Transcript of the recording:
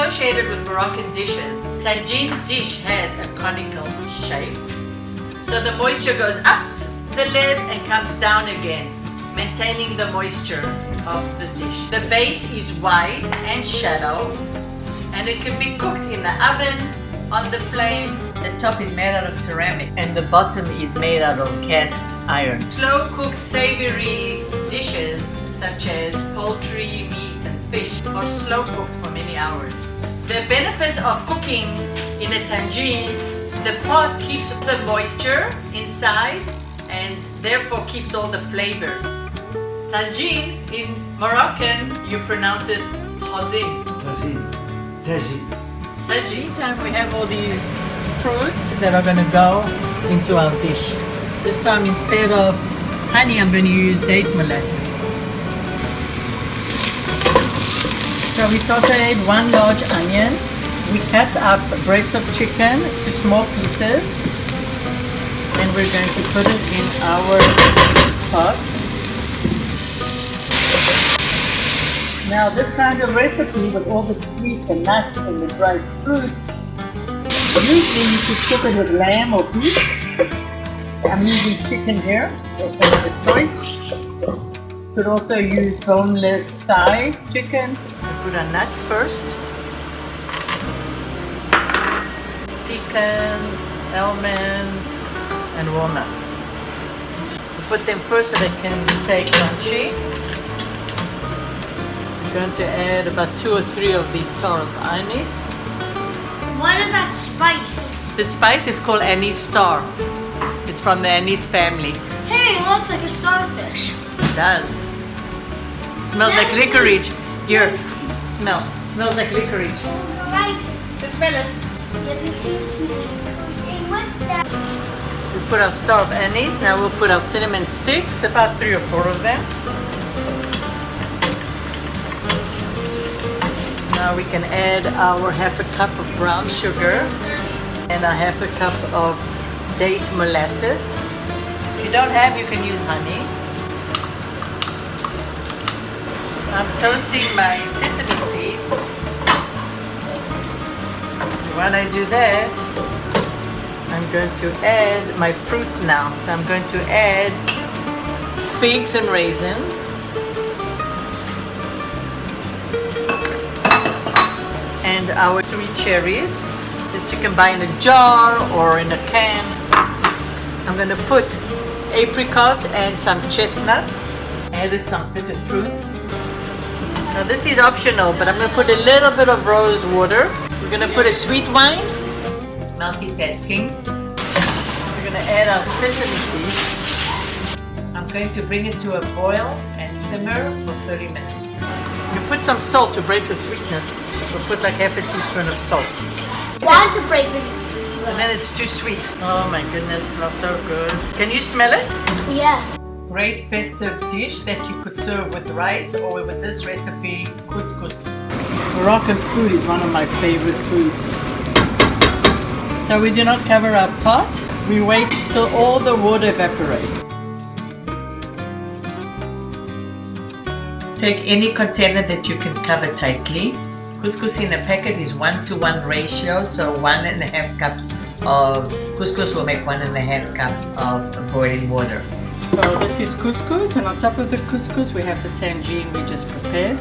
associated with Moroccan dishes. Tagine dish has a conical shape, so the moisture goes up the lid and comes down again, maintaining the moisture of the dish. The base is wide and shallow, and it can be cooked in the oven, on the flame. The top is made out of ceramic and the bottom is made out of cast iron. Slow cooked savory dishes such as poultry, meat and fish are slow cooked for many hours. The benefit of cooking in a tagine, the pot keeps the moisture inside and therefore keeps all the flavors. Tagine in Moroccan, you pronounce it tagine. Tagine time we have all these fruits that are going to go into our dish. This time instead of honey I'm going to use date molasses. So we sauteed 1 large onion. We cut up a breast of chicken to small pieces and we're going to put it in our pot. Now this kind of recipe with all the sweet and nuts and the dried fruits, usually you could cook it with lamb or beef. I'm using chicken here, that's the choice. Could also use boneless thigh chicken. We put our nuts first. Pecans, almonds, and walnuts. We put them first so they can stay crunchy. I'm going to add about 2 or 3 of these star of anise. What is that spice? The spice is called anise star. It's from the anise family. Hey, it looks like a starfish. It does. It smells like licorice. Here, smell. Smells like licorice. Right. Just smell it. Yeah, excuse me. And what's that? We put our star of anise. Now we'll put our cinnamon sticks, about 3 or 4 of them. Now we can add our half a cup of brown sugar and a half a cup of date molasses. If you don't have, you can use honey. I'm toasting my sesame seeds. While I do that, I'm going to add my fruits now. So I'm going to add figs and raisins. And our sweet cherries. This you can buy in a jar or in a can. I'm going to put apricot and some chestnuts. Added some pitted prunes. Now this is optional, but I'm going to put a little bit of rose water. We're going to put a sweet wine. Multitasking. We're going to add our sesame seeds. I'm going to bring it to a boil and simmer for 30 minutes. You put some salt to break the sweetness. We'll put like half a teaspoon of salt. Want to break this? And then it's too sweet. Oh my goodness, smells so good. Can you smell it? Yes. Great festive dish that you could serve with rice or with this recipe, couscous. Moroccan food is one of my favorite foods. So we do not cover our pot. We wait till all the water evaporates. Take any container that you can cover tightly. Couscous in a packet is 1-to-1 ratio, so 1.5 cups of couscous will make 1.5 cup of boiling water. So this is couscous, and on top of the couscous we have the tagine we just prepared.